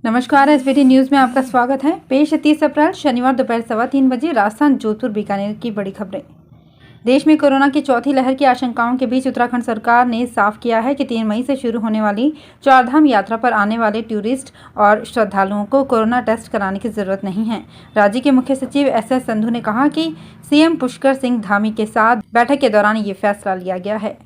नमस्कार, SBT news में आपका स्वागत है। पेश है 30 अप्रैल शनिवार दोपहर 3:15 बजे राजस्थान जोधपुर बीकानेर की बड़ी खबरें। देश में कोरोना की चौथी लहर की आशंकाओं के बीच उत्तराखंड सरकार ने साफ किया है कि 3 मई से शुरू होने वाली चारधाम यात्रा पर आने वाले टूरिस्ट और श्रद्धालुओं को कोरोना टेस्ट कराने की जरूरत नहीं है। राज्य के मुख्य सचिव एस संधू ने कहा कि सीएम पुष्कर सिंह धामी के साथ बैठक के दौरान ये फैसला लिया गया है।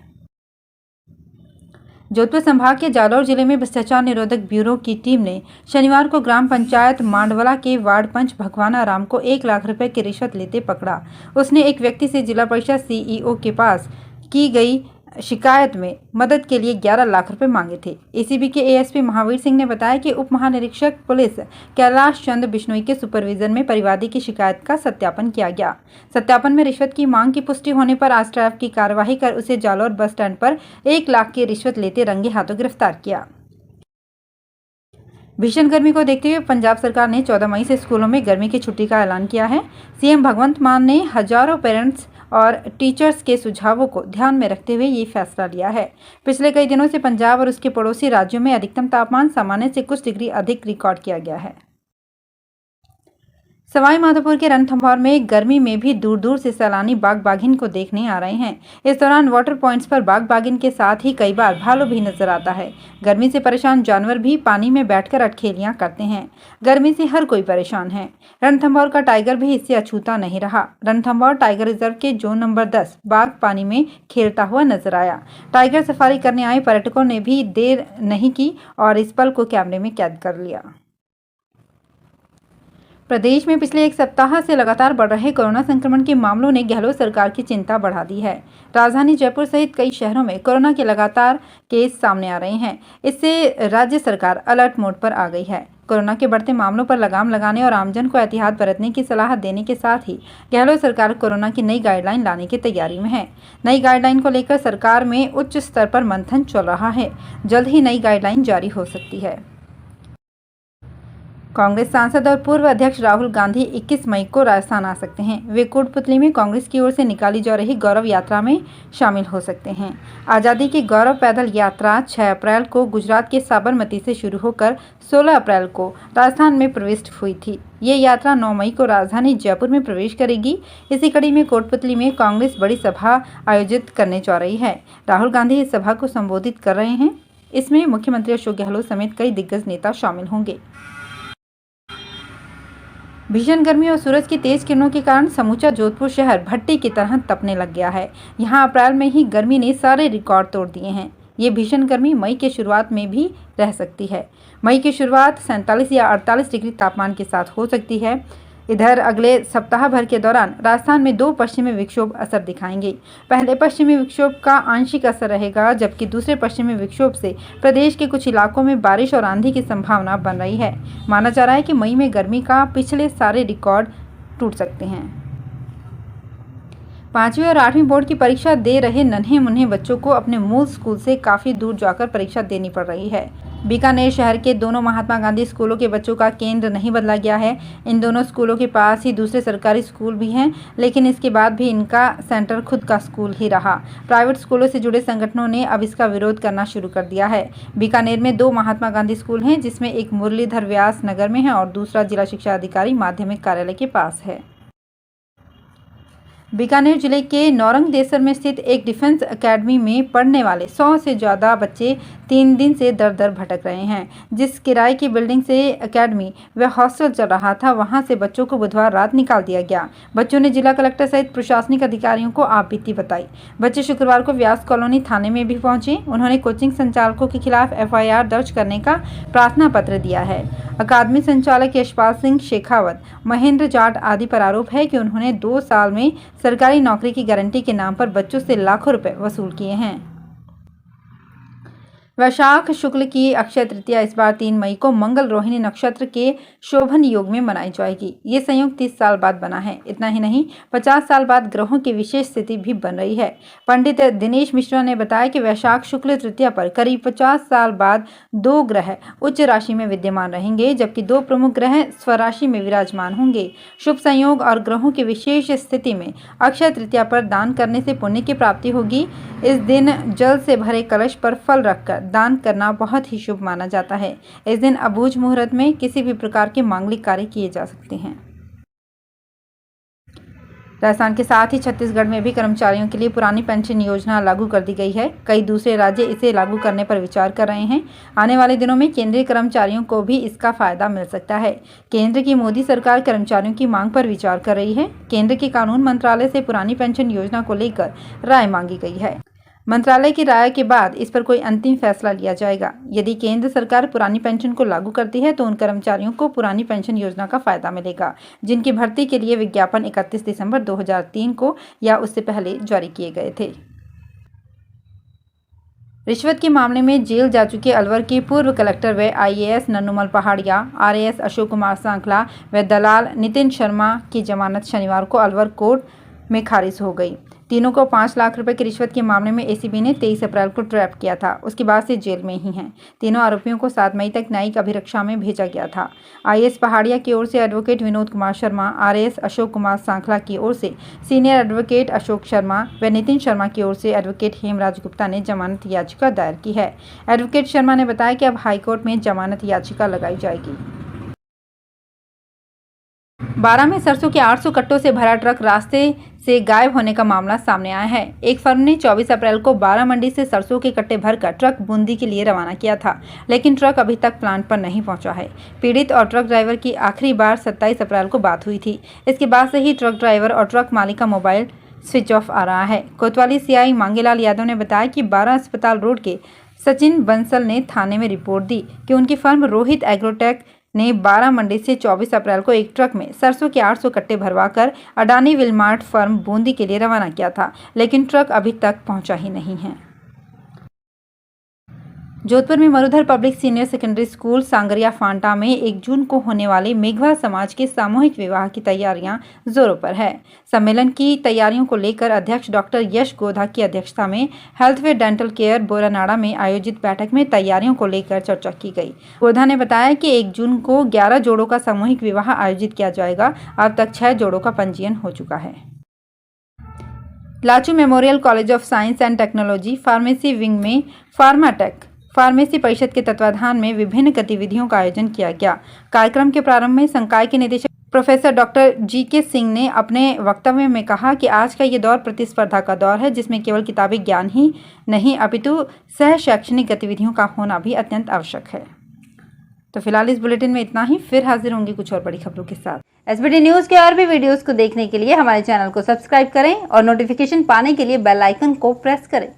जोधपुर संभाग के जालौर जिले में भ्रष्टाचार निरोधक ब्यूरो की टीम ने शनिवार को ग्राम पंचायत मांडवला के वार्ड पंच भगवाना राम को 1 लाख रुपए की रिश्वत लेते पकड़ा। उसने एक व्यक्ति से जिला परिषद सीईओ के पास की गई शिकायत में मदद के लिए 11 लाख रुपए मांगे थे। एसीबी के एएसपी महावीर सिंह ने बताया कि उप महानिरीक्षक पुलिस कैलाश चंद्र बिश्नोई के सुपरविजन में परिवादी की शिकायत का सत्यापन किया गया। सत्यापन में रिश्वत की मांग की पुष्टि होने पर आज ट्रैप की कार्यवाही कर उसे जालौर बस स्टैंड पर 1 लाख की रिश्वत लेते रंगे हाथों गिरफ्तार किया। भीषण गर्मी को देखते हुए पंजाब सरकार ने 14 मई से स्कूलों में गर्मी की छुट्टी का ऐलान किया है। सीएम भगवंत मान ने हजारों पेरेंट्स और टीचर्स के सुझावों को ध्यान में रखते हुए ये फैसला लिया है। पिछले कई दिनों से पंजाब और उसके पड़ोसी राज्यों में अधिकतम तापमान सामान्य से कुछ डिग्री अधिक रिकॉर्ड किया गया है। सवाई माधोपुर के रणथंभौर में गर्मी में भी दूर दूर से सैलानी बाघ बाघिन को देखने आ रहे हैं। इस दौरान वाटर पॉइंट्स पर बाघ बाघिन के साथ ही कई बार भालू भी नजर आता है। गर्मी से परेशान जानवर भी पानी में बैठकर अटखेलियां करते हैं। गर्मी से हर कोई परेशान है। रणथंभौर का टाइगर भी इससे अछूता नहीं रहा। रणथंभौर टाइगर रिजर्व के जोन नंबर 10 बाघ पानी में खेलता हुआ नजर आया। टाइगर सफारी करने आए पर्यटकों ने भी देर नहीं की और इस पल को कैमरे में कैद कर लिया। प्रदेश में पिछले 1 सप्ताह से लगातार बढ़ रहे कोरोना संक्रमण के मामलों ने गहलोत सरकार की चिंता बढ़ा दी है। राजधानी जयपुर सहित कई शहरों में कोरोना के लगातार केस सामने आ रहे हैं। इससे राज्य सरकार अलर्ट मोड पर आ गई है। कोरोना के बढ़ते मामलों पर लगाम लगाने और आमजन को एहतियात बरतने की सलाह देने के साथ ही गहलोत सरकार कोरोना की नई गाइडलाइन लाने की तैयारी में है। नई गाइडलाइन को लेकर सरकार में उच्च स्तर पर मंथन चल रहा है। जल्द ही नई गाइडलाइन जारी हो सकती है। कांग्रेस सांसद और पूर्व अध्यक्ष राहुल गांधी 21 मई को राजस्थान आ सकते हैं। वे कोटपुतली में कांग्रेस की ओर से निकाली जा रही गौरव यात्रा में शामिल हो सकते हैं। आज़ादी की गौरव पैदल यात्रा 6 अप्रैल को गुजरात के साबरमती से शुरू होकर 16 अप्रैल को राजस्थान में प्रविष्ट हुई थी। ये यात्रा 9 मई को राजधानी जयपुर में प्रवेश करेगी। इसी कड़ी में कोटपुतली में कांग्रेस बड़ी सभा आयोजित करने जा रही है। राहुल गांधी इस सभा को संबोधित कर रहे हैं। इसमें मुख्यमंत्री अशोक गहलोत समेत कई दिग्गज नेता शामिल होंगे। भीषण गर्मी और सूरज की तेज किरणों के कारण समूचा जोधपुर शहर भट्टी की तरह तपने लग गया है। यहाँ अप्रैल में ही गर्मी ने सारे रिकॉर्ड तोड़ दिए हैं। ये भीषण गर्मी मई के शुरुआत में भी रह सकती है। मई की शुरुआत 47 या 48 डिग्री तापमान के साथ हो सकती है। इधर अगले सप्ताह भर के दौरान राजस्थान में 2 पश्चिमी विक्षोभ असर दिखाएंगे। पहले पश्चिमी विक्षोभ का आंशिक असर रहेगा, जबकि दूसरे पश्चिमी विक्षोभ से प्रदेश के कुछ इलाकों में बारिश और आंधी की संभावना बन रही है। माना जा रहा है कि मई में गर्मी का पिछले सारे रिकॉर्ड टूट सकते हैं। 5वीं और 8वीं बोर्ड की परीक्षा दे रहे नन्हे मुन्ने बच्चों को अपने मूल स्कूल से काफ़ी दूर जाकर परीक्षा देनी पड़ रही है। बीकानेर शहर के दोनों महात्मा गांधी स्कूलों के बच्चों का केंद्र नहीं बदला गया है। इन दोनों स्कूलों के पास ही दूसरे सरकारी स्कूल भी हैं, लेकिन इसके बाद भी इनका सेंटर खुद का स्कूल ही रहा। प्राइवेट स्कूलों से जुड़े संगठनों ने अब इसका विरोध करना शुरू कर दिया है। बीकानेर में 2 महात्मा गांधी स्कूल हैं, जिसमें एक मुरलीधर व्यास नगर में है और दूसरा जिला शिक्षा अधिकारी माध्यमिक कार्यालय के पास है। बीकानेर जिले के नौरंग देसर में स्थित एक डिफेंस एकेडमी में पढ़ने वाले 100 से ज़्यादा बच्चे 3 दिन से दर दर भटक रहे हैं। जिस किराए की बिल्डिंग से एकेडमी व हॉस्टल चल रहा था, वहां से बच्चों को बुधवार रात निकाल दिया गया। बच्चों ने जिला कलेक्टर सहित प्रशासनिक अधिकारियों को आपबीती बताई। बच्चे शुक्रवार को व्यास कॉलोनी थाने में भी पहुंचे। उन्होंने कोचिंग संचालकों के खिलाफ FIR दर्ज करने का प्रार्थना पत्र दिया है। अकादमी संचालक यशपाल सिंह शेखावत, महेंद्र जाट आदि पर आरोप है कि उन्होंने 2 साल में सरकारी नौकरी की गारंटी के नाम पर बच्चों से लाखों रुपए वसूल किए हैं। वैशाख शुक्ल की अक्षय तृतीया इस बार 3 मई को मंगल रोहिणी नक्षत्र के शोभन योग में मनाई जाएगी। ये संयोग 30 साल बाद बना है। इतना ही नहीं, 50 साल बाद ग्रहों की विशेष स्थिति भी बन रही है। पंडित दिनेश मिश्रा ने बताया कि वैशाख शुक्ल तृतीया पर करीब 50 साल बाद 2 ग्रह उच्च राशि में विद्यमान रहेंगे, जबकि 2 प्रमुख ग्रह स्वराशि में विराजमान होंगे। शुभ संयोग और ग्रहों की विशेष स्थिति में अक्षय तृतीया पर दान करने से पुण्य की प्राप्ति होगी। इस दिन जल से भरे कलश पर फल रखकर दान करना बहुत ही शुभ माना जाता है। इस दिन अबूझ मुहूर्त में किसी भी प्रकार के मांगलिक कार्य किए जा सकते हैं। राजस्थान के साथ ही छत्तीसगढ़ में भी कर्मचारियों के लिए पुरानी पेंशन योजना लागू कर दी गई है। कई दूसरे राज्य इसे लागू करने पर विचार कर रहे हैं। आने वाले दिनों में केंद्रीय कर्मचारियों को भी इसका फायदा मिल सकता है। केंद्र की मोदी सरकार कर्मचारियों की मांग पर विचार कर रही है। केंद्र के कानून मंत्रालय से पुरानी पेंशन योजना को लेकर राय मांगी गई है। मंत्रालय की राय के बाद इस पर कोई अंतिम फैसला लिया जाएगा। यदि केंद्र सरकार पुरानी पेंशन को लागू करती है तो उन कर्मचारियों को पुरानी पेंशन योजना का फायदा मिलेगा जिनकी भर्ती के लिए विज्ञापन 31 दिसंबर 2003 को या उससे पहले जारी किए गए थे। रिश्वत के मामले में जेल जा चुके अलवर के पूर्व कलेक्टर व IAS नन्नूमल पहाड़िया, RAS अशोक कुमार सांखला व दलाल नितिन शर्मा की जमानत शनिवार को अलवर कोर्ट में खारिज हो गई। तीनों को 5 लाख रुपए की रिश्वत के मामले में ACB ने 23 अप्रैल को ट्रैप किया था। उसके बाद से जेल में ही हैं। तीनों आरोपियों को 7 मई तक न्यायिक अभिरक्षा में भेजा गया था। IAS पहाड़िया की ओर से एडवोकेट विनोद कुमार शर्मा, RAS अशोक कुमार सांखला की ओर से सीनियर एडवोकेट अशोक शर्मा व नितिन शर्मा की ओर से एडवोकेट हेमराज गुप्ता ने जमानत याचिका दायर की है। एडवोकेट शर्मा ने बताया कि अब हाईकोर्ट में जमानत याचिका लगाई जाएगी। 12 में सरसों के 800 कट्टों से भरा ट्रक रास्ते से गायब होने का मामला सामने आया है। एक फर्म ने 24 अप्रैल को 12 मंडी से सरसों के कट्टे भरकर ट्रक बूंदी के लिए रवाना किया था, लेकिन ट्रक अभी तक प्लांट पर नहीं पहुंचा है। पीड़ित और ट्रक ड्राइवर की आखिरी बार 27 अप्रैल को बात हुई थी। इसके बाद से ही ट्रक ड्राइवर और ट्रक मालिक का मोबाइल स्विच ऑफ आ रहा है। कोतवाली CI मांगेलाल यादव ने बताया कि 12 अस्पताल रोड के सचिन बंसल ने थाने में रिपोर्ट दी कि उनकी फर्म रोहित एग्रोटेक ने 12 मंडी से 24 अप्रैल को एक ट्रक में सरसों के 800 कट्टे भरवाकर अडानी विलमार्ट फर्म बूंदी के लिए रवाना किया था, लेकिन ट्रक अभी तक पहुंचा ही नहीं है। जोधपुर में Marudhar public senior secondary school Sangaria Phanta में 1 जून को होने वाले मेघवा समाज के सामूहिक विवाह की तैयारियां जोरों पर है। सम्मेलन की तैयारियों को लेकर अध्यक्ष डॉक्टर यश गोधा की अध्यक्षता में हेल्थ व डेंटल केयर बोरानाड़ा में आयोजित बैठक में तैयारियों को लेकर चर्चा की गई। गोधा ने बताया कि 1 जून को 11 जोड़ों का सामूहिक विवाह आयोजित किया जाएगा। अब तक 6 जोड़ों का पंजीयन हो चुका है। Lachoo memorial college of science and technology pharmacy wing में फार्माटेक फार्मेसी परिषद के तत्वाधान में विभिन्न गतिविधियों का आयोजन किया गया। कार्यक्रम के प्रारंभ में संकाय के निदेशक प्रोफेसर डॉक्टर GK सिंह ने अपने वक्तव्य में कहा कि आज का ये दौर प्रतिस्पर्धा का दौर है, जिसमें केवल किताबी ज्ञान ही नहीं अपितु सह शैक्षणिक गतिविधियों का होना भी अत्यंत आवश्यक है। तो फिलहाल इस बुलेटिन में इतना ही। फिर हाजिर होंगी कुछ और बड़ी खबरों के साथ। SBT न्यूज के और भी वीडियोस को देखने के लिए हमारे चैनल को सब्सक्राइब करें और नोटिफिकेशन पाने के लिए बेल आइकन को प्रेस करें।